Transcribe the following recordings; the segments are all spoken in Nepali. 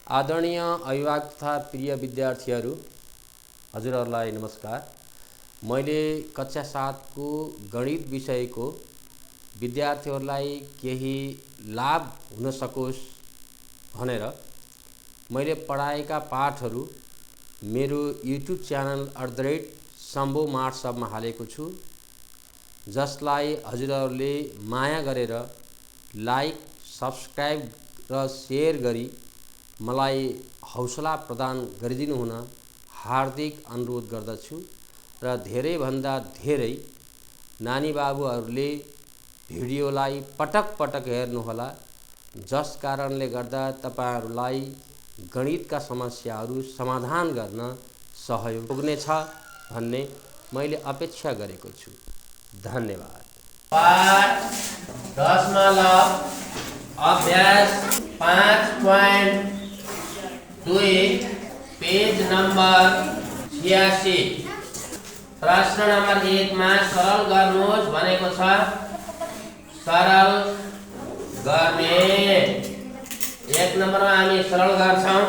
आदरणीय अभिभावक तथा प्रिय विद्यार्थीहरू, हजुरहरूलाई नमस्कार। मैले कक्षा 7 को गणित विषयको विद्यार्थीहरूलाई केही लाभ हुन सकोस् भनेर मैले पढाएका पाठहरू मेरो युट्युब च्यानल @शम्भु मार्ट्सअपमा हालेको छु, जसलाई हजुरहरूले माया गरेर लाइक, सब्स्क्राइब र सेयर गरी मलाई हौसला प्रदान गरिदिनु हुन हार्दिक अनुरोध गर्दछु। र धेरैभन्दा धेरै नानी बाबुहरूले भिडियोलाई पटक पटक हेर्नुहोला, जस कारणले गर्दा तपाईहरुलाई गणितका समस्याहरू समाधान गर्न सहयोग पुग्नेछ भन्ने मैले अपेक्षा गरेको छु। धन्यवाद। पाठ 10 अभ्यास 5.2 पेज नंबर 86। प्रश्न नंबर 1 मा सरल गर्नुहोस् भनेको छ। सरल गर्ने 1 नम्बरमा हामी सरल गर्छौं।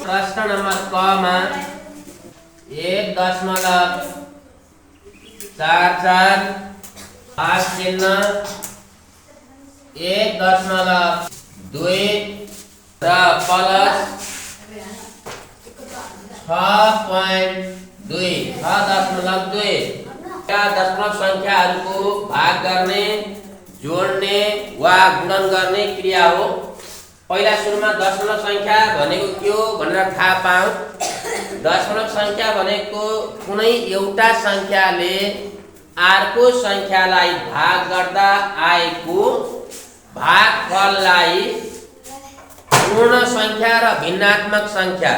प्रश्न नंबर क मा 1.44 भाग चिन्ह 1.2 र प्लस 6.2 का दशमलव संख्याहरूको भाग गर्ने, जोड्ने वा गुणन गर्ने क्रिया हो। पहिला सुरुमा दशमलव संख्या भनेको के हो भनेर थाहा पाऊ। दशमलव संख्या भनेको कुनै एउटा संख्याले अर्को संख्यालाई भाग गर्दा आएको भागफललाई पूर्ण संख्या र भिन्नात्मक संख्या,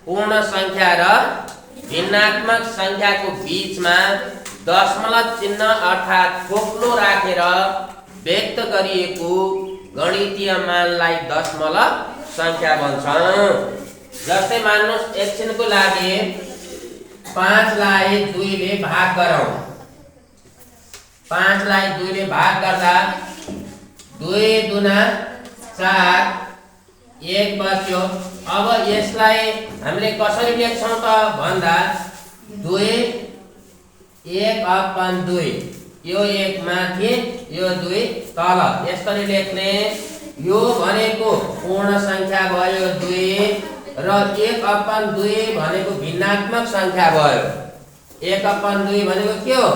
पूर्ण संख्या र भिन्नात्मक संख्याको बीचमा दशमलव चिन्ह अर्थात् थोप्लो राखेर व्यक्त गरिएको गणितीय मानलाई दशमलव संख्या भन्छ। जस्तै मान्नुस् एकछिनको लागि 5 लाई 2 ले भाग गरौँ। 5 लाई 2 ले भाग गर्दा 2 दुना 4 1 बच्यो। अब यसलाई हामीले कसरी लेख्छौं त भन्दा 2 1/2, यो 1 माथि यो 2 तल, यसरी लेख्ने। यो भनेको पूर्ण संख्या भयो 2 र 1/2 भनेको भिन्नात्मक संख्या भयो। 1/2 भनेको के हो?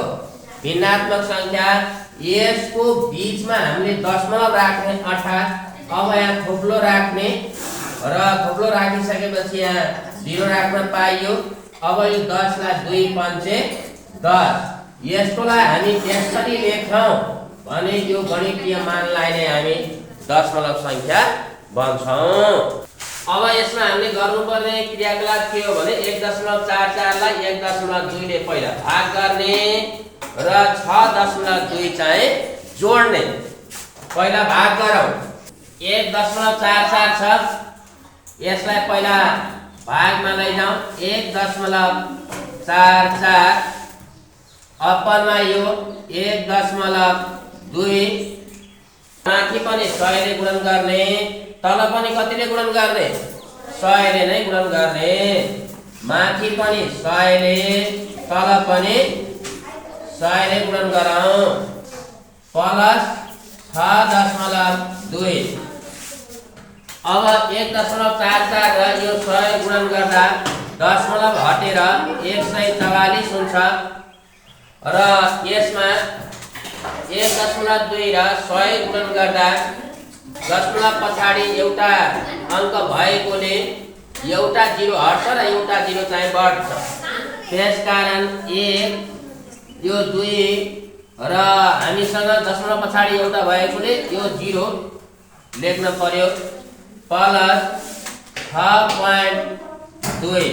भिन्नात्मक संख्या। यसको बीचमा हामीले दशमलव राख्ने अर्थात् अब यहाँ थोप्लो राख्ने र थोप्लो राखिसकेपछि यहाँ 0 राख्न पाइयो। अब यो 10 लाई 2 पंचे 10, यसकोलाई हामी यसरी लेख्छौं भने यो गणितीय मानलाई नै हामी दशमलव संख्या भन्छौं। अब यसमा हामीले गर्नुपर्ने क्रियाकलाप के हो भने 1.44 लाई 1.2 ले पहिला भाग गर्ने र 6.2 चाहिँ जोड्ने। पहिला भाग गरौँ। 1.44 छ, यसलाई पहिला भागमा लैजाउँ। 1.44 अपरमा यो 1.2 माथि पनि 100 ले गुणन गर्ने, तल पनि कतिले गुणन गर्ने? 100 ले नै गुणन गर्ने। माथि पनि 100 ले, तल पनि 100 ले गुणन गरौँ। प्लस 6.2। अब 1.44 र यो 100 गुणन गर्दा दशमलव हटेर 144 हुन्छ र यसमा 1.2 र 100 गुणन गर्दा दशमलव पछाडि एउटा अंक भएकोले एउटा 0 हट्छ र एउटा 0 चाहिँ बढ्छ। त्यसकारण 1 यो 2 र हामीसँग दशमलव पछाडि एउटा भएकोले यो 0 लेख्न पर्यो। प्लस 6.2।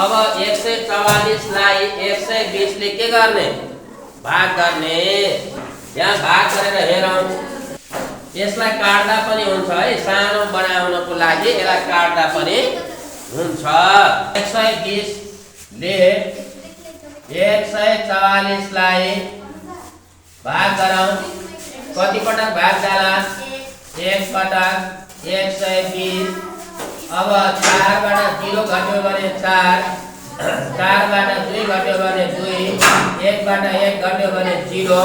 अब 144 लाई 120 ले के गर्ने? भाग गर्ने। यहाँ भाग गरेर हेरौँ। यसलाई काट्दा पनि हुन्छ है, सानो बनाउनको लागि यसलाई काट्दा पनि हुन्छ। 120 ले 144 लाई भाग गरौँ। कति पटक भाग जाला? 1 पटक 120 अब 4 बाट 0 घट्यो भने 4, 4 बाट 2 घट्यो भने 2, 1 बाट 1 घट्यो भने 0।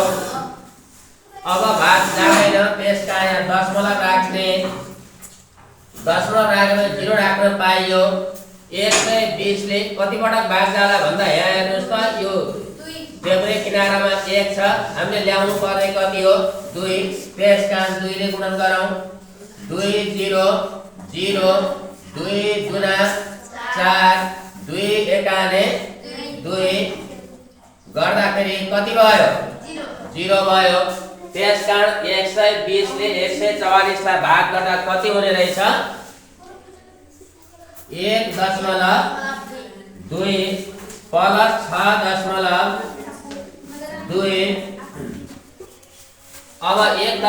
अब भाग जाँदैन, त्यसका यहाँ दशमलव राख्ने, दशमलव राखेर 0 राख्न पाइयो। 120 ले कति पटक भाग जाला भन्दा यहाँ हेर्नुस् त, यो देब्रे किनारामा 1 छ, हामीले ल्याउनु पर्ने कति हो 2, त्यसकारण 2 ले गुणन गरौँ। 2 0 0 2 गुणा 4 2 एकाने 2 गर्दाखेरि कति भयो 0 भयो। त्यसकारण 120 ले 144 लाई भाग गर्दा कति हुने रहेछ 1.2 प्लस 6.2। अब 1.2 र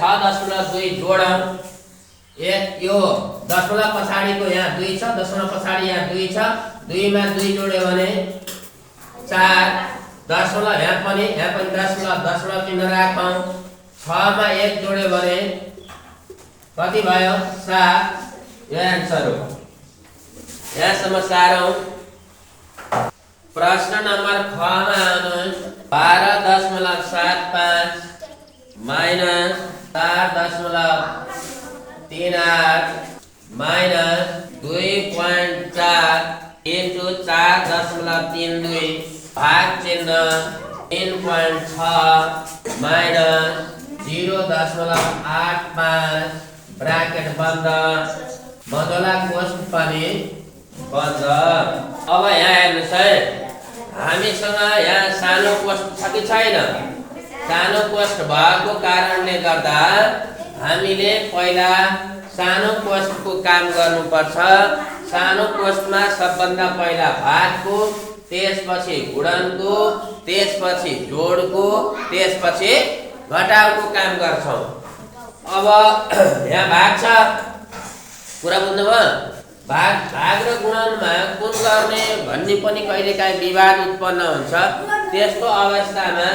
6.2 जोडौं। यो दशमलव पछाडिको यहाँ 2 छ, दशमलव पछाडि यहाँ 2 छ, 2 मा 2 जोड्यो भने 4, दशमलव यहाँ पनि दशमलव चिन्ह राखौं। 6 मा 1 जोड्यो भने कति भयो 7। यो आन्सर हो। यहाँसम्म सारौं। प्रश्न नम्बर 6 मा आउनुहोस्। 12.75 माइनस 4.38 माइनस 2.4 इन्टु 4.32 भाग चिन्ह 3.6 माइनस 0.85 ब्राकेट बन्द, मधुला कोष पनि बन्द। अब यहाँ हेर्नुस् है, हामीसँग यहाँ सानो कोष छ कि छैन? सानो कोष भएको कारणले गर्दा हामीले पहिला सानो कोषको काम गर्नुपर्छ। सानो कोषमा सबभन्दा पहिला भागको, त्यसपछि गुणनको, त्यसपछि जोडको, त्यसपछि घटाउको काम गर्छौं। अब यहाँ भाग छ, कुरा बुझ्नुभयो? भाग र गुणनमा कुन गर्ने भन्ने पनि कहिलेकाहीँ विवाद उत्पन्न हुन्छ। त्यस्तो अवस्थामा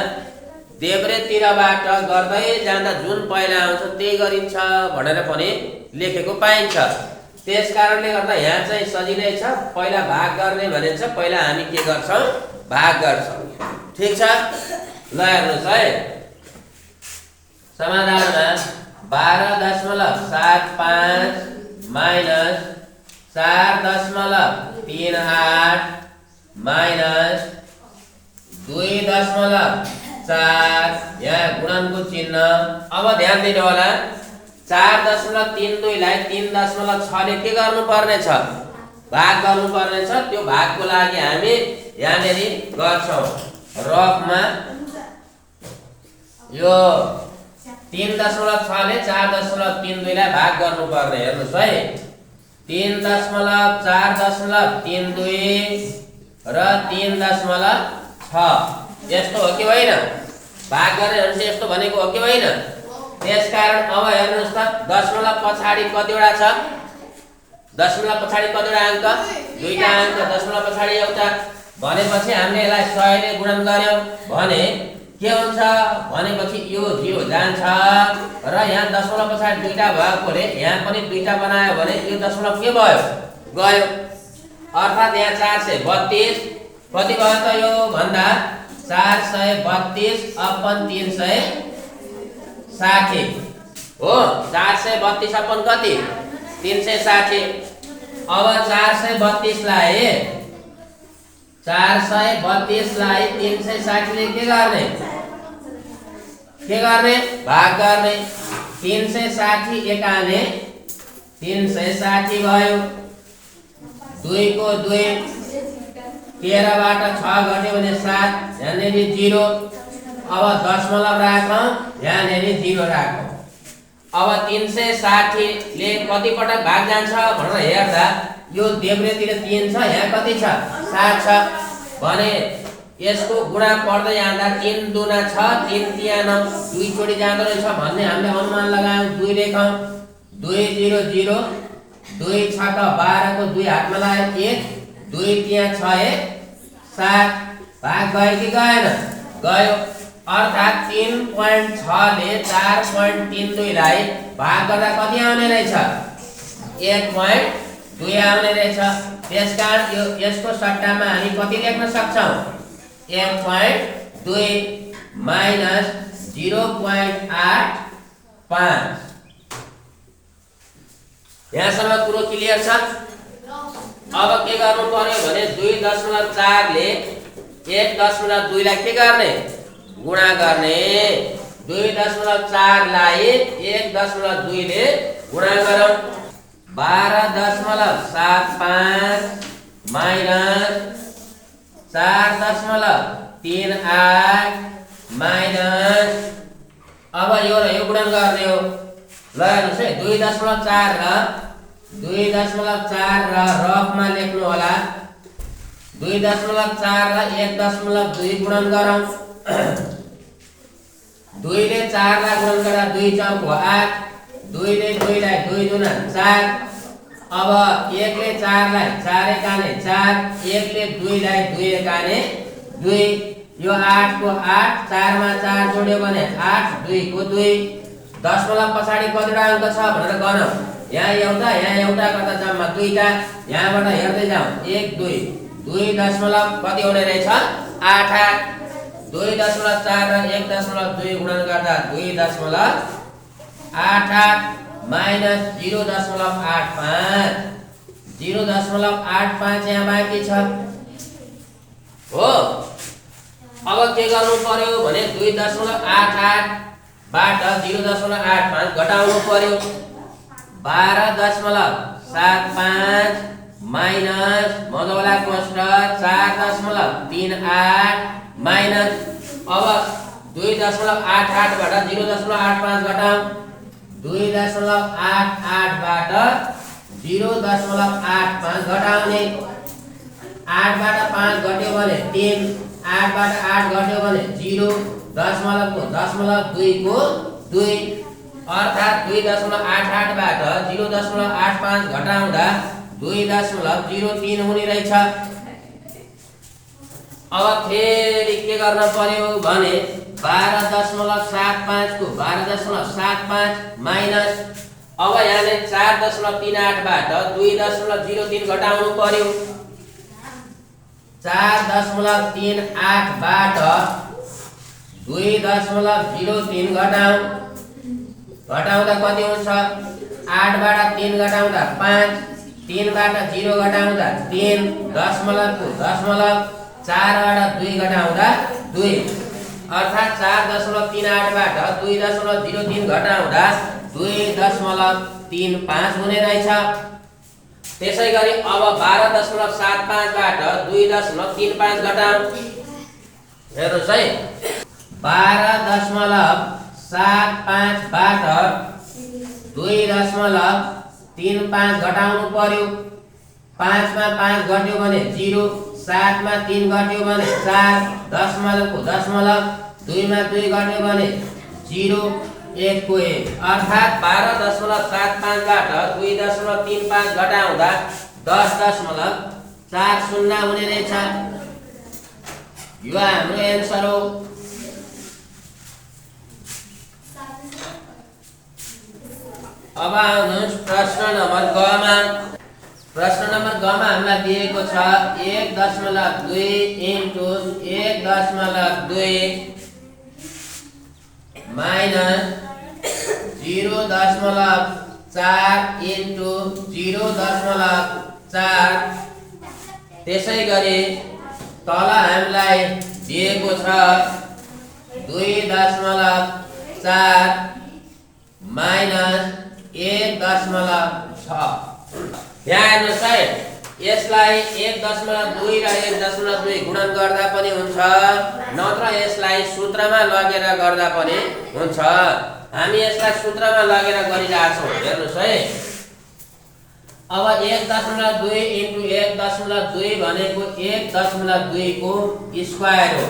देब्रेतिरबाट गर्दै जाँदा जुन पहिला आउँछ त्यही गरिन्छ भनेर पनि लेखेको पाइन्छ। त्यसकारणले गर्दा यहाँ चाहिँ सजिलै छ, पहिला भाग गर्ने भनेछ, पहिला हामी के गर्छौं भाग गर्छौं। ठीक छ, ल हेर्नुस् है, समाधानमा 12.75 माइनस 4.38 माइनस 2.4 यहाँ गुणनको चिन्ह। अब ध्यान दिनु होला, 4.32 लाई 3.6 ले के गर्नुपर्ने छ भाग गर्नुपर्ने छ। त्यो भागको लागि हामी यहाँनेरि गर्छौं रफमा। यो 3.6 ले 4.32 लाई भाग गर्नुपर्ने। हेर्नुस् है, 3.4.32 र 3.6 यस्तो हो कि होइन? भाग गर्ने भने यस्तो भनेको हो कि होइन? त्यसकारण अब हेर्नुस् त, दशमलव पछाडि कतिवटा छ? दशमलव पछाडि कतिवटा अङ्क? दुईटा अङ्क। दशमलव पछाडि एउटा भनेपछि हामीले यसलाई 100 ले गुणन गर्यौं भने के हुन्छ भनेपछि यो 0 जान्छ र यहाँ दशमलव पछाडि दुईटा भएकोले यहाँ पनि दुईटा बनायो भने यो दशमलव के भयो गयो। अर्थात् यहाँ 432 कति भयो त यो भन्दा 432 अपन 360 हो। 432 अपन कति 360। अब 432 लाई 360 ले के गर्ने भाग गर्ने। 360 एकाने 360 भयो। 2 को 2 13 बाट 6 घट्यो भने 7, यहाँनेरि 0। अब दशमलव राखौं, यहाँनेरि 0 राखौं। अब 360 ले कति पटक भाग जान्छ भनेर हेर्दा यो देब्रेतिर 3 छ, यहाँ कति छ 7 छ भने यसको गुणा पर्दै जाँदा 3 दुना 6 3 तिया 9 दुई चोटी जाँदो रहेछ भन्ने हामीले अनुमान लगायौं। 2 लेखौं, 2 0 0 2 6 12 को 2 हातमा लाग्यो 1 2 तिया 6 1 7 भाग गयो कि गएन? गयो। अर्थात् 3.6 ले 4.32 लाई भाग गर्दा कति आउने रहेछ 1.2 आउने रहेछ। त्यसकारण यसको सट्टामा हामी कति लेख्न सक्छौँ? 1.2 माइनस 0.85। यहाँसम्म कुरो क्लियर छ? अब के गर्नु पर्यो भने 2.4 ले 1.2 लाई के गर्ने? गुणा गर्ने। 2.4 लाई 1.2 ले गुणा गरौँ। 12.75 माइनस 4.38 माइनस, अब यो र यो गुणन गर्ने हो। ल हेर्नुहोस् है, 2.4 र रफमा लेख्नु होला। 2.4 र 1.2 गुणन गरौँ। 2 ले 4 लाई गुणन गर्दा 2 चौक 8, 2 ले 2 लाई 2 दुना 4। अब 1 ले 4 लाई 4 एकाने 4, 1 ले 2 लाई 2 एकाने 2। यो 8 को 8, 4 मा 4 जोड्यो भने 8, 2 को 2। दशमलव पछाडि कतिवटा अङ्क छ भनेर गनौँ। यहाँ एउटा गर्दा जम्मा 2टा। यहाँबाट हेर्दै जाउँ। 1 2 2 दशमलव कति हुने रहेछ? 8 8। 2.4 र 1.2 गुणन गर्दा 2.88 माइनस 0.85। 0.85 यहाँ बाँकी छ हो। अब के गर्नु पर्यो भने 2.88 बाट 0.85 घटाउनु पर्यो। 12.75 माइनस मधुवाला कोष्ठक 4.38 माइनस, अब 2.88 बाट 0.85 घटाउँ। 2.88 बाट 0.85 घटाउने। 8 बाट 5 घट्यो भने 3, 8 बाट 8 घट्यो भने 0, दशमलवको दशमलव 2 को 2, अर्थात् 2.88 बाट 0.85 घटाउँदा 2.03 हुने रहेछ। अब फेरि के गर्न पर्यो भने 12.75 को 12.75 माइनस, अब यहाँले 4.38 बाट 2.03 घटाउनु पर्यो। 4.38 बाट 2.03 घटाउँदा कति हुन्छ? 8 बाट 3 घटाउँदा 5, 3 बाट 0 घटाउँदा 3, दशमलवको दशमलव 4 बाट 2 घटाउँदा 2, अर्थात् 4.38 बाट 2.03 घटाउँदा 2.35 हुने रहेछ। त्यसै गरी अब 12.75 बाट 2.35 घटाउँ। हेर्नुहोस् है, 12.75 बाट 2.35 घटाउनु पर्यो। 5 मा 5 घट्यो भने 0, 7 मा 3 घट्यो भने 4, दशमलवको दशमलव 2 मा 2 घट्यो भने 0, 1 को 1, अर्थात् 12.75 बाट 2.35 घटाउँदा 10.40 हुने रहेछ। यो हाम्रो एन्सर हो। अब आउनुहोस् प्रश्न नम्बर ग मा। प्रश्न नम्बर ग मा हामीलाई दिएको छ 1.2 इन्टु 1.2 माइनस 0.4 इन्टु 0.4। त्यसै गरी तल हामीलाई दिएको छ 2.4 माइनस 1.6। यहाँ हेर्नुहोस् है, यसलाई 1.2 र 1.2 गुणन गर्दा पनि हुन्छ, नत्र यसलाई सूत्रमा लगेर गर्दा पनि हुन्छ। हामी यसलाई सूत्रमा लगेर गरिरहेछौँ। हेर्नुहोस् है, अब 1.2 इन्टु 1.2 भनेको 1.2 को स्क्वायर हो।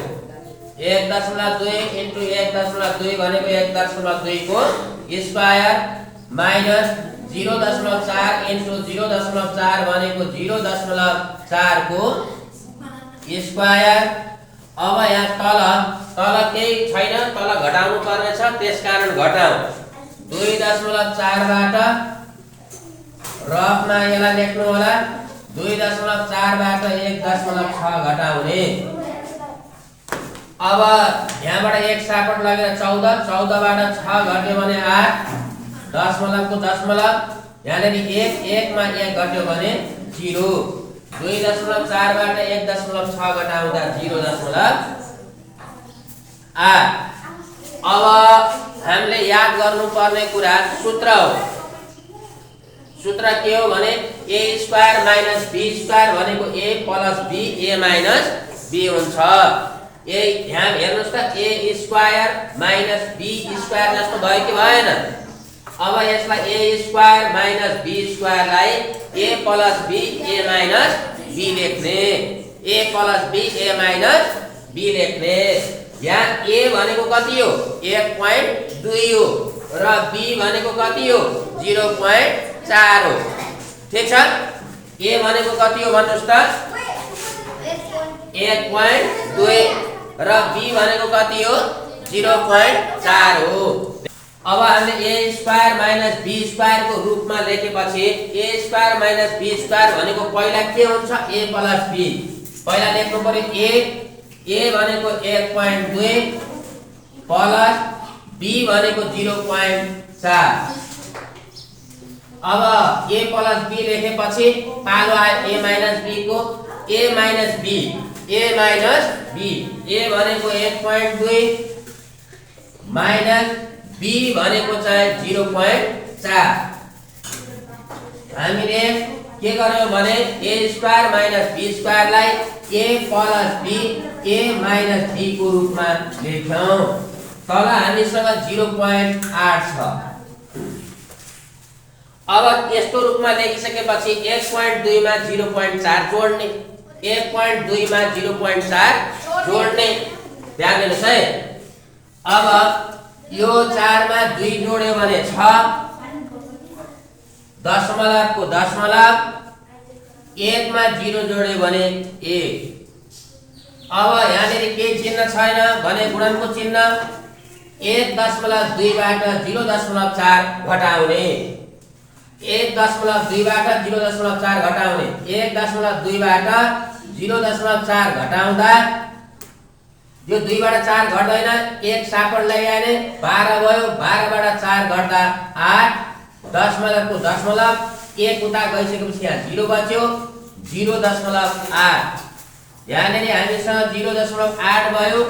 1.2 इन्टु 1.2 भनेको 1.2 को स्क्वायर माइनस 0.4 इन्टु 0.4 भनेको 0.4 को स्क्वायर। अब यहाँ तल केही छैन, तल घटाउनु पर्ने छ, त्यसकारण घटाऊ। 2.4 बाट रफमा यसलाई लेख्नु होला 2.4 बाट 1.6 घटाउने। अब यहाँबाट 1 सापट लगेर 14, 14 बाट 6 घट्यो भने 8, दशमलवको दशमलव यहाँनेरि 1 मा 1 घट्यो भने 0। 2.4 बाट 1.6 घटाउँदा 0.8। अब हामीले याद गर्नुपर्ने कुरा सूत्र हो। सूत्र के हो भने a square minus b square भनेको a plus b a minus b हुन्छ। यहाँ हेर्नुस् त a square minus b square जस्तो भयो कि भएन? अब यसलाई a square minus b स्क्वायरलाई a plus b a minus b लेख्ने। a plus b a minus b लेख्ने। यहाँ a भनेको कति हो? 1.2 हो र b भनेको कति हो? 0.4 हो। ठीक छ? a भनेको कति हो भन्नुस् त? 1.2 र b भनेको कति हो? 0.4 हो। अब हामीले a square minus b square को रूपमा लेखेपछि a square minus b square भनेको पहिला के हुन्छ? a plus b। पहिला लेख्नु पर्यो a भनेको 1.2 प्लस b भनेको 0.4। अब a प्लस b लेखेपछि पालो आयो a माइनस b को। a माइनस b a भनेको 1.2 माइनस b भनेको चाहिँ 0.4। हामीले के गर्यौं भने a square minus b स्क्वायरलाई a plus b a minus b को रूपमा लेख्यौं। तल हामीसँग 0.8 छ। अब यस्तो रूपमा लेखिसकेपछि 1.2 मा 0.4 जोड्ने, 1.2 मा 0.4 जोड्ने। ध्यान दिनुस् है। अब यो 4 मा 2 जोड्यो भने 6, दशमलवको दशमलव 1 मा 0 जोड्यो भने 1। अब यहाँनेरि के चिन्ह छैन भने गुणनको चिन्ह। 1.2 बाट 0.4 घटाउने। 1.2 बाट 0.4 घटाउने। 1.2 बाट 0.4 घटाउँदा यो 2 बाट 4 घट्दैन, 1 सापट लगाइने 12 भयो। 12 बाट 4 घट्दा 8, दशमलवको दशमलव 1 उता गइसकेपछि यहाँ 0 बच्यो, 0.8। यहाँनेरि हामीसँग 0.8 भयो।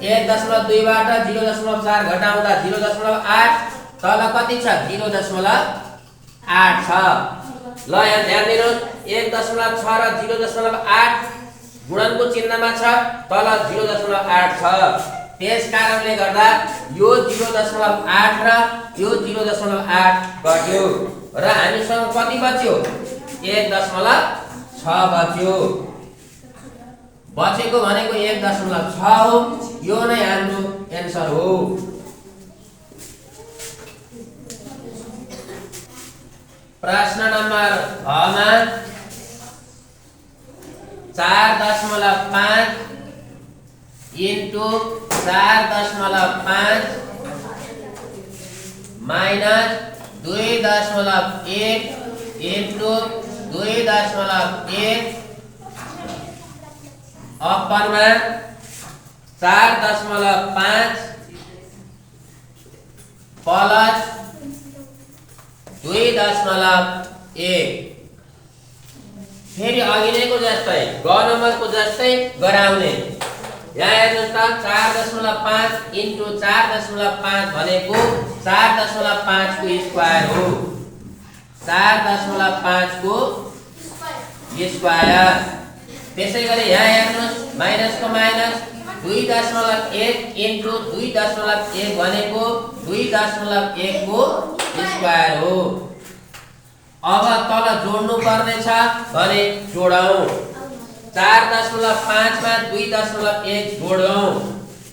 1.2 बाट 0.4 घटाउँदा 0.8, तल कति छ? 0.8 छ। ल यहाँ ध्यान दिनुस्, 1.6 र 0.8 गुणनको चिन्हमा छ, तल 0.8 छ। त्यस कारणले गर्दा यो 0.8 र यो 0.8 घट्यो र हामीसँग कति बच्यो? 1.6 बच्यो। बचेको भनेको 1.6 हो। यो नै हाम्रो एन्सर हो। प्रश्न नम्बर 6 मा 4.5 इन्टु 4.5 माइनस 2.1 इन्टु 2.1 अपनमा 4.5 प्लस 2.1। फेरि अघि नैको जस्तै ग नम्बरको जस्तै गराउने। यहाँ हेर्नुस् त 4.5 इन्टु 4.5 भनेको 4.5 को स्क्वायर हो। 4.5 को स्क्वायर। त्यसैगरी यहाँ हेर्नुस् माइनस को माइनस 2.1 इन्टु 2.1 भनेको 2.1 को स्क्वायर हो। अब तल जोड्नु पर्ने छ भने जोडौं। 4.5 मा 2.1 जोडौं।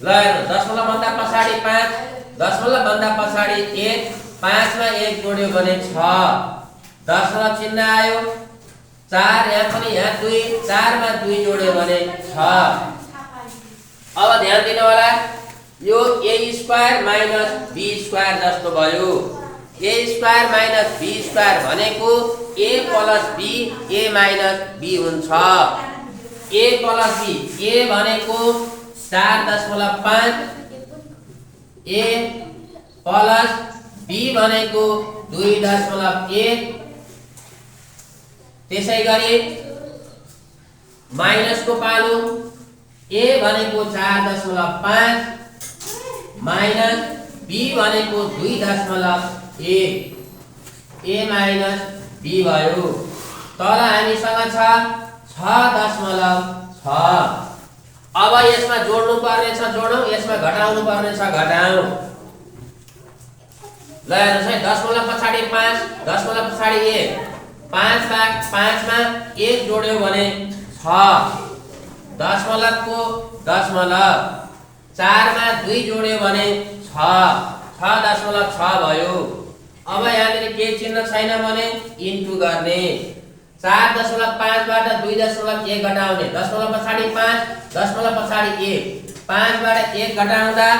ल हेर्नु, दशमलव भन्दा पछाडी 5, दशमलव भन्दा पछाडी 1, 5 मा 1 जोड्यो भने 6, दशमलव चिन्ह आयो। 4 यहाँ पनि यहाँ 2, 4 मा 2 जोड्यो भने 6। अब ध्यान दिनु होला, यो a square minus b square जस्तो भयो। A square minus B square भनेको A plus B A minus B हुन्छ। ए प्लस बी, ए भनेको 4.5, ए प्लस बी भनेको 2.1, त्यसै गरी माइनसको पालो ए भनेको 4.5 माइनस बी भनेको 2.1, ए माइनस बी भयो। तल हामीसँग छ 6.6। अब यसमा जोड्नु पर्ने छ जोडौँ, यसमा घटाउनु पर्ने छ घटाउँ। ल हेर्नुहोस् है, 10 पछाडि 5, 10 पछाडि 1, 5 मा 1 जोड्यो भने 6, दशमलवको दशमलव, 4 मा 2 जोड्यो भने 6.6 भयो। अब यहाँनिर के चिन्ह छैन भने इन्टु गर्ने। 4.5 बाट 2.1 घटाउने, 10 पछाडि 5, 10 पछाडि 1, 5 बाट 1 घटाउँदा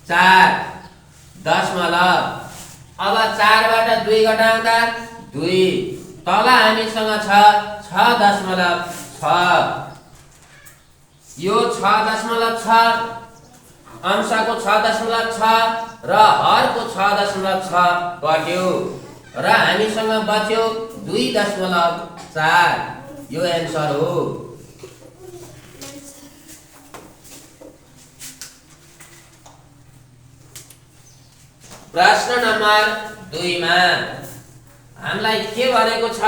4 दशमलव। अब 4 बाट 2 घटाउँदा 2, तल हामीसँग छ 6.6। यो 6.6 अंशको 6.6 र हरको 6.6 कट्यो र हामीसँग बच्यो 2.4। यो एन्सर हो। प्रश्न नम्बर 2 मा हामीलाई के भनेको छ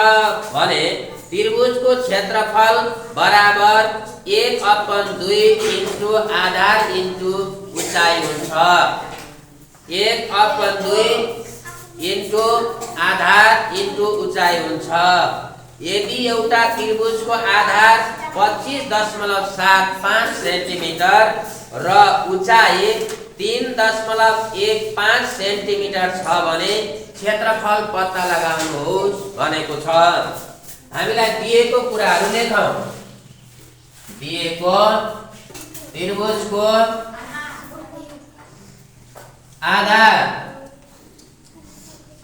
भने त्रिभुजको क्षेत्रफल बराबर 1/2 इन्टु आधार इन्टु उचाइ हुन्छ। 1/2 इन्टु आधार इन्टु उचाइ हुन्छ। यदि एउटा त्रिभुजको आधार 25.75 सेन्टिमिटर र उचाइ 3.15 सेन्टिमिटर छ भने क्षेत्रफल पत्ता लगाउनुहोस् भनेको छ। हामीलाई दिएको कुराहरू लेखौं। दिएको त्रिभुजको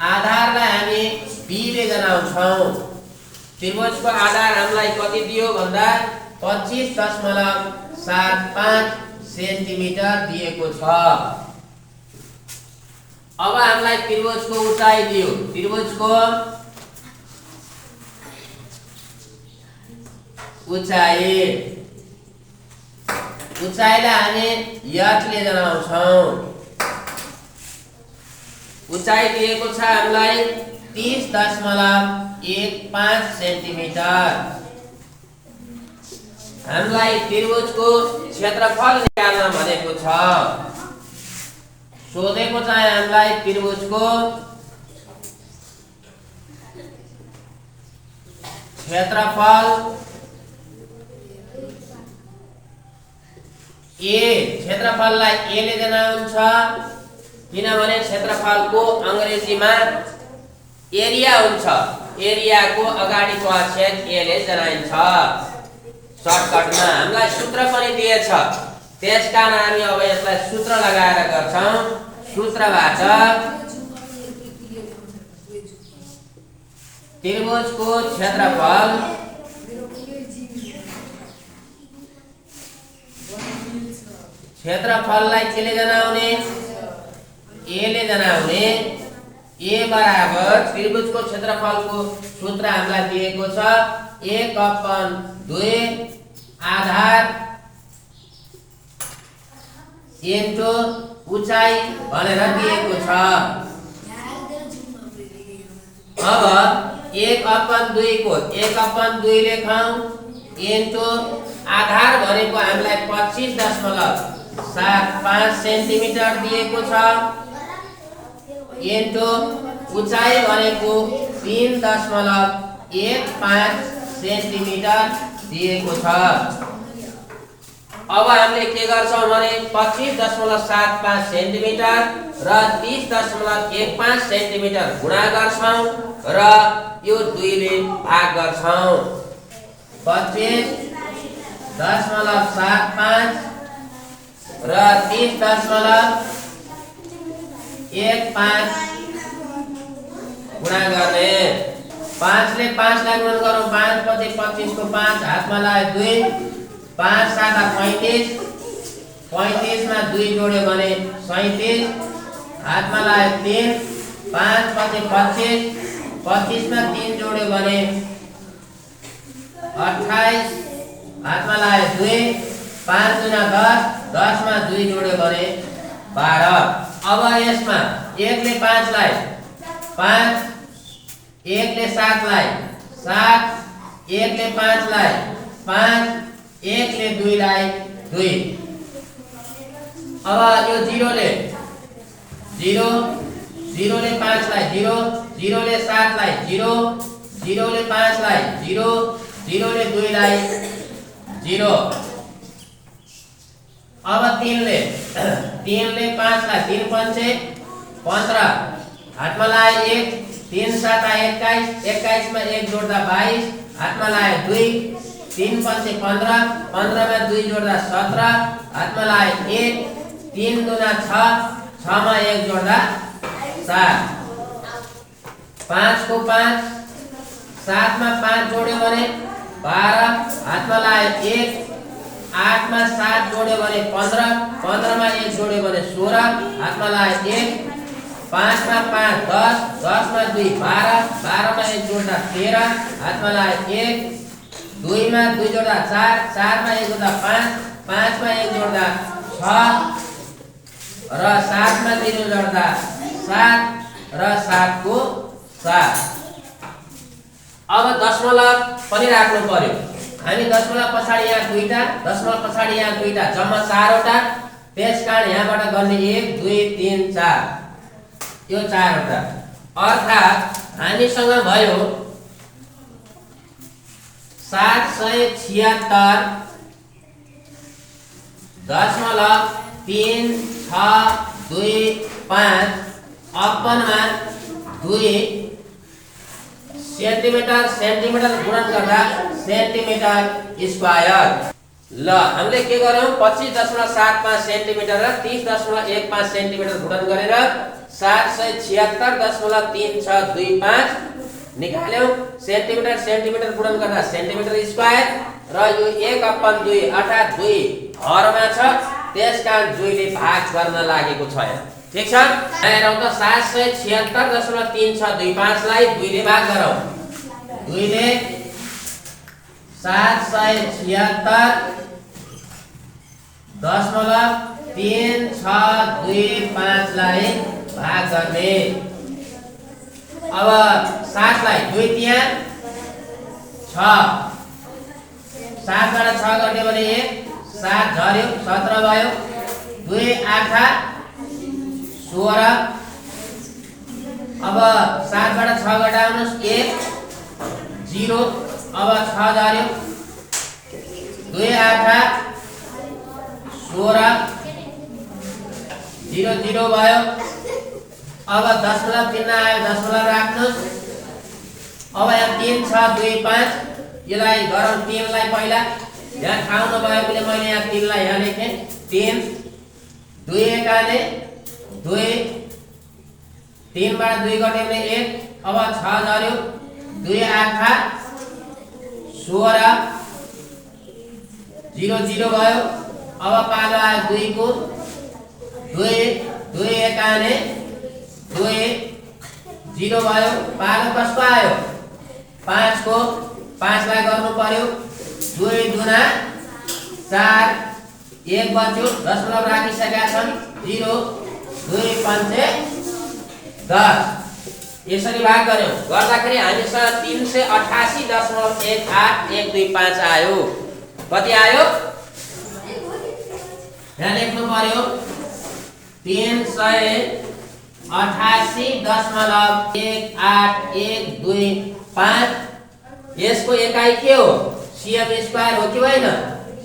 आधारलाई हामी बी ले जनाउँछौं। त्रिभुजको आधार हामीलाई कति दियो भन्दा 25.75 सेन्टिमिटर दिएको छ। अब हामीलाई त्रिभुजको उचाइ दियो। त्रिभुजको उचाइलाई हामी यच ले जनाउँछौं। उचाइ दिएको छ हामीलाई 30.15 सेन्टिमिटर। हामीलाई त्रिभुजको क्षेत्रफल निकाल्न भनेको छ। सोधेको चाहिँ हामीलाई त्रिभुजको क्षेत्रफल ए। क्षेत्रफललाई ए ले जनाउँछ किनभने क्षेत्रफलको अंग्रेजीमा एरिया हुन्छ। एरियाको अगाडिको अक्षर ए ले जनाइन्छ। सर्टकटमा हामीलाई सूत्र पनि दिएछ, त्यसकारण हामी अब यसलाई सूत्र लगाएर गर्छौं। सूत्रबाट त्रिभुजको क्षेत्रफललाई के ले जनाउने? ए ले जनाउने। ए बराबर त्रिभुजको क्षेत्रफलको सूत्र हामीलाई दिएको छ 1/2 आधार इन्टु उचाइ भनेर दिएको छ। अब 1/2 को 1/2 लेखौं इन्टु आधार भनेको हामीलाई 25.75 सेन्टिमिटर दिएको छ इन्टु उचाइ भनेको 3.15 सेन्टिमिटर दिएको छ। अब हामीले के गर्छौं भने 25.75 सेन्टिमिटर र 30.15 सेन्टिमिटर गुणा गर्छौं र यो 2 ले भाग गर्छौं। 25.75 र 30.15 1 5 गुणा गर्ने 5 ले 5 लाई गुणन गरौँ 5 पछि 25 को 5 हातमा लाए 2 5 7 35 35 मा 2 जोड्यो भने 37 हातमा लाए 3 5 पछि 25 25 मा 3 जोड्यो भने 28 हातमा लाए 2 5 दुना 10 10 मा 2 जोड्यो भने 12 अब यसमा 1 ले 5 लाई 5 1 ले 7 लाई 7 1 ले 5 लाई 5 1 ले 2 लाई 2 अब यो 0 ले 0 0 ले 5 लाई 0 0 ले 7 लाई 0 0 ले 5 लाई 0 0 ले 2 लाई 0 अब 3 ले 5 लाई 3 पंचे 15 हातमा लाए 1 3 7 21 21 में 1 जोड़दा 22 हातमा लाए 2 3 पंचे 15 15 में 2 जोड़दा 17 हातमा लाए 1 3 दुना 6 6 में 1 जोड़दा 7 5 को 5 7 में 5 जोड़े भने 12 हातमा लाए 1 8 में 7 जोड़े भने 15 15 में 1 जोड़े भने 16 हातमा लाए 1 5 में 5 10 10 में 2 12 12 में 1 जोड़दा 13 हातमा लाए 1 2 में 2 जोड़दा 4 4 में 1 जोड़दा 5 5 में 1 जोड़दा 6 र 7 में 2 जोड़दा 7 र 7 को 7 अब दशमलव पनि राख्नु पर्यो हामी दशमलव पछाडी यहाँ दुईटा दशमलव पछाडी यहाँ दुईटा जम्मा 4 वटा त्यसकारण यहाँबाट गर्ने 1 2 3 4 यो 4 वटा अर्थात हामीसँग भयो 776 दशमलव 3 6 2 5 अपनमा 2 सेन्टिमिटर सेन्टिमिटर गुणन गर्दा सेन्टिमिटर स्क्वायर ल हामीले के गर्यौं 25.75 सेन्टिमिटर र 30.15 सेन्टिमिटर गुणन गरेर 776.3625 निकाल्यौं सेन्टिमिटर सेन्टिमिटर गुणन गर्दा सेन्टिमिटर स्क्वायर र यो 1/2 अर्थात 2 हरमा छ त्यसकारण 2 ले भाग गर्न लागेको छ ठीक छ हेरौं त 776.3625 लाई 2 ले भाग गरौं 2 ले 776.3625 लाई भाग गर्ने अब 7 लाई 2 त्यहाँ 6 7 बाट 6 गर्ने भने 1 7 झर्यो 17 भयो 2 8 16 अब 7 बाट 6 घटाउनुस् 1 0 अब 6 झर्यो 2 8 16 0 0 भयो अब दशमलव चिन्ह आयो दशमलव राख्नुस् अब यहाँ 3 6 2 5 यसलाई गरौँ 3 लाई पहिला यहाँ ठाउँ नभएकोले मैले यहाँ 3 लाई यहाँ लेखे 3 2 एकाले 2 3 बाट 2 घट्यो भने 1 अब 6 झर्यो 2 8 16 0 0 भयो अब पालो आयो 2 को 2 2 एकाले 2 0 भयो पालो कसको आयो 5 को 5 लाई गर्नु पर्यो 2 दुना 4 1 बच्यो दशमलव राखिसकेका छन् 0 2 पंचे 10 यसरी भाग गर्यौं गर्दाखेरि हामीसँग 388.18125 आयो कति आयो यहाँ लेख्नु पर्यो 388.18125 यसको एकाइ के हो सीएम स्क्वायर हो कि होइन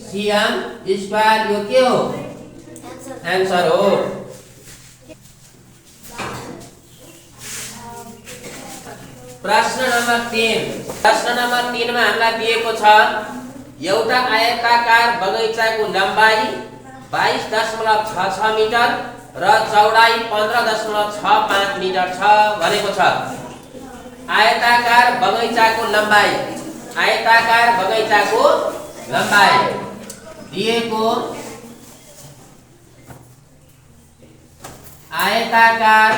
सीएम स्क्वायर यो के हो आन्सर हो प्रश्न नम्बर 3 मा हामीलाई दिएको छ एउटा आयताकार बगैंचाको लम्बाई 22.66 मिटर र चौडाइ 15.65 मिटर छ भनेको छ। आयताकार बगैँचाको लम्बाइ दिएको आयताकार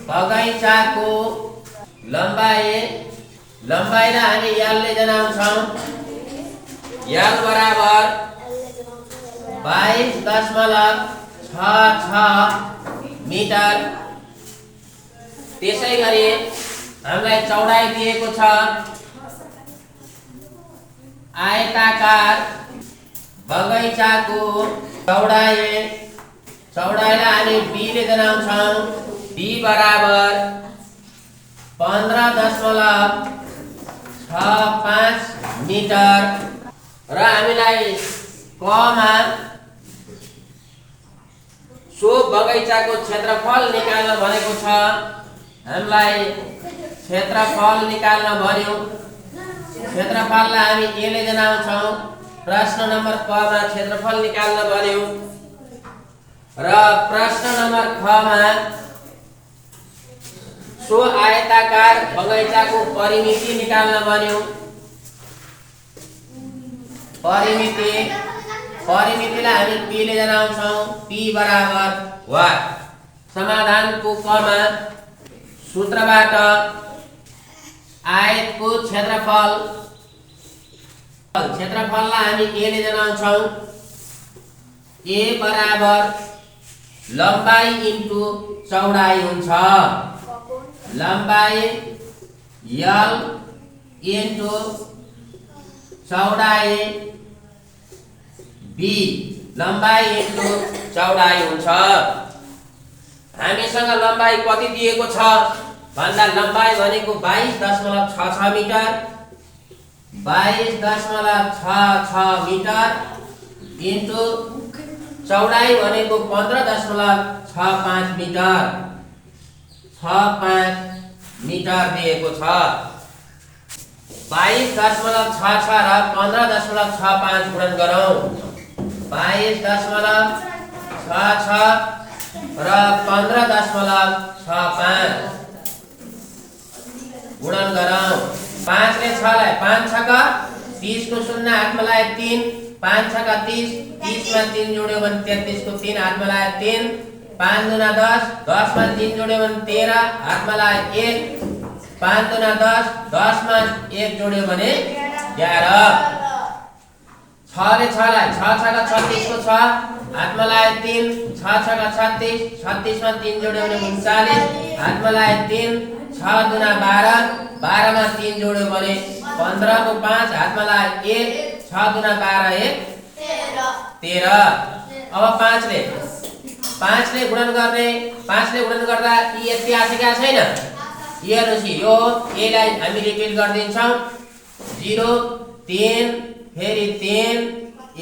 बगैँचाको लम्बाइलाई हामी यालले जनाउँछौँ। याल बराबर 22.66 मिटर। त्यसै गरी हामीलाई चौडाइ दिएको छ। आयताकार बगैँचाको चौडाइलाई हामी बीले जनाउँछौँ। बी बराबर 15.65 मिटर र हामीलाई कमा सो बगैँचाको क्षेत्रफल निकाल्न भनेको छ। हामीलाई क्षेत्रफल निकाल्न भन्यो। क्षेत्रफललाई हामी एले जनाउँछौँ। प्रश्न नम्बर क मा क्षेत्रफल निकाल्न भन्यो र प्रश्न नम्बर ख मा सो आयताकार बगैँचाको परिमिति निकाल्न भन्यो। परिमितिलाई हामी पीले जनाउँछौँ। पी बराबर वा समाधानको कमा सूत्रबाट आयतको क्षेत्रफललाई हामी एले जनाउँछौँ। ए बराबर लम्बाइ इन्टु चौडाइ हुन्छ। लम्बाइ यल इन्टु चौडाइ बी। लम्बाइ इन्टु चौडाइ हुन्छ। हामीसँग लम्बाइ कति दिएको छ भन्दा लम्बाइ भनेको 22.66 मिटर। 22.66 मिटर इन्टु चौडाइ भनेको 15.65 मिटर। 65 मिटर दिएको छ। 22.66 र 15.65 गुणन गरौँ। 22.66 र 15.65 गुणन गरौँ। 5 ले 6 लाई 5 छका 30 को 0 हातमा लाए 3। 5 छका 30 30 मा 3 जोड्यो भने 33 को 3 हातमा लाए 3। 5 दुना 10 10 मा 3 जोड्यो भने 13 हातमा लाए 1। 5 दुना 10 10 मा 1 जोड्यो भने 11। 6 ले 6 लाई 6 छका 36 को 6 हातमा लाए 3। 6 छका 36 36 मा 3 जोड्यो भने 39 हातमा लाए 3। 6 दुना 12 12 मा 3 जोड्यो भने 15 को 5 हातमा लाए 1। 6 दुना 12 1 13। अब 5 ले गुणन गर्ने। 5 ले गुणन गर्दा यी यति आसेका छैन। हेर्नुस् यो ए लाई हामी रिपिट गर्दिन्छौँ। 0 3 फेरि 3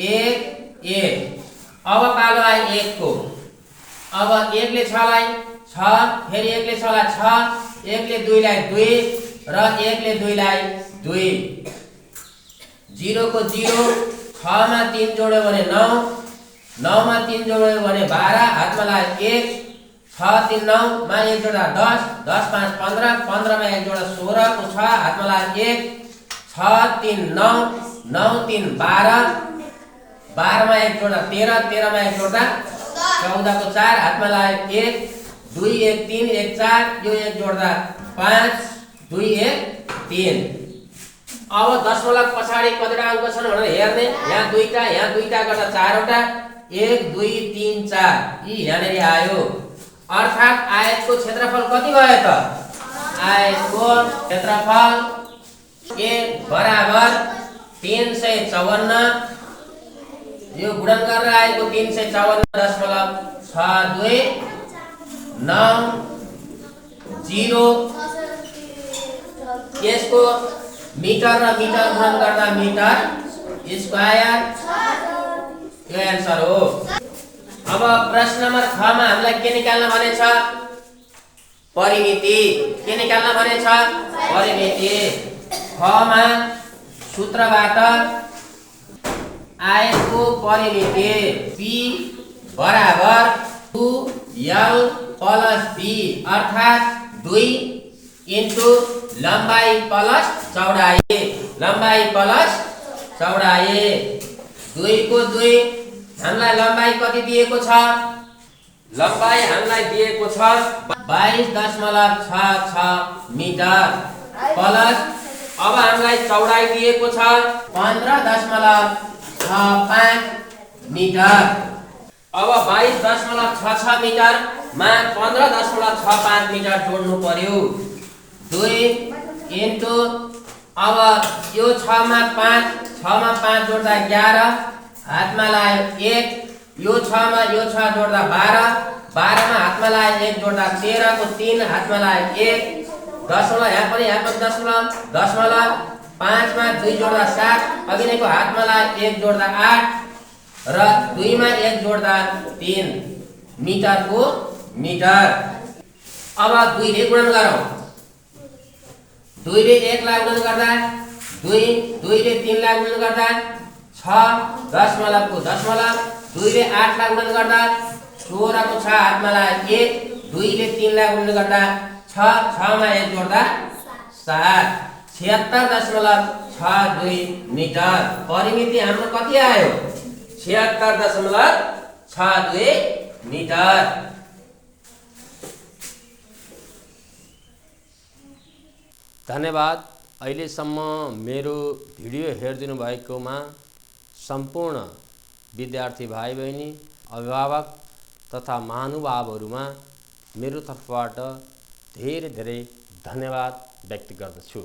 1 1। अब पालो आयो 1 को। अब 1 ले 6 लाई 6 फेरि 1 ले 6 लाई 6 1 ले 2 लाई 2 र 1 ले 2 लाई 2। 0 को 0 6 मा 3 जोड्यो भने 9 9 मा 3 जोड्यो भने 12 हातमा लाए 1। 6 3 9 मा 1 जोड्दा 10 10 5 15 15 मा 1 जोड्दा 16 को 6 हातमा लाए 1। 6 3 9 9 3 12 12 मा 1 जोड्दा 13 13 मा 1 जोड्दा 14 को 4 हातमा लाए 1। 2 1 3 1 4 यो 1 जोड्दा 5 2 1 3। अब दशमलव पछाडि कतिवटा अङ्क छन् भनेर हेर्ने। यहाँ दुईटा गर्दा 4 वटा 1 2 3 4 यी यहाँनेरि आयो। अर्थात् आयतको क्षेत्रफल कति भयो त? आयतको क्षेत्रफल ए बराबर 354। यो गुणन गरेर आएको 354.6290। यसको मिटर र मिटर गुणन गर्दा मिटर स्क्वायर यो एन्सर हो। अब प्रश्न नम्बर 6 मा हामीलाई के निकाल्न भनेछ? परिमिति। के निकाल्न भनेछ? परिमिति। 6 मा सूत्रबाट आयतको परिमिति p बराबर 2l प्लस b अर्थात् 2 इन्टु लम्बाई प्लस चौडाइ। लम्बाई प्लस चौडाइ 2 को 2 हामीलाई लम्बाई कति दिएको छ? लम्बाई हामीलाई दिएको छ 22.66 मिटर प्लस अब हामीलाई चौडाइ दिएको छ 15.65 मिटर। अब 22.66 मिटर मा 15.65 मिटर जोड्नु पर्यो। 2 इन्टु अब यो 6 मा 5 जोड्दा 11 हातमा लाग्यो 1, यो 6 मा यो 6 जोड्दा 12 मा हातमा लाग्यो 1 जोड्दा 13 को 3 हातमा लाग्यो 1 दशमलव यहाँ पनि दशमलव 5 मा 2 जोड्दा 7 अघि नैको हातमा लाग्यो 1 जोड्दा 8 र 2 मा 1 जोड्दा 3 मिटरको मिटर। अब 2 ले गुणन गरौँ। 2 ले 1 लाई गुणन गर्दा 2 ले 3 लाई गुणन गर्दा 6 दशमलवको दशमलव 2 ले 8 लाई गुणन गर्दा 16 को 6 हातमा लाग्यो 1 2 ले 3 लाई गुणन गर्दा 6 मा 1 जोड्दा 7 76.62 मिटर। परिमिति हाम्रो कति आयो? 76.62 मिटर। धन्यवाद। अहिलेसम्म मेरो भिडियो हेरिदिनु भएकोमा सम्पूर्ण विद्यार्थी भाइ बहिनी, अभिभावक तथा महानुभावहरूमा मेरो तर्फबाट धेरै धेरै धन्यवाद व्यक्त गर्दछु।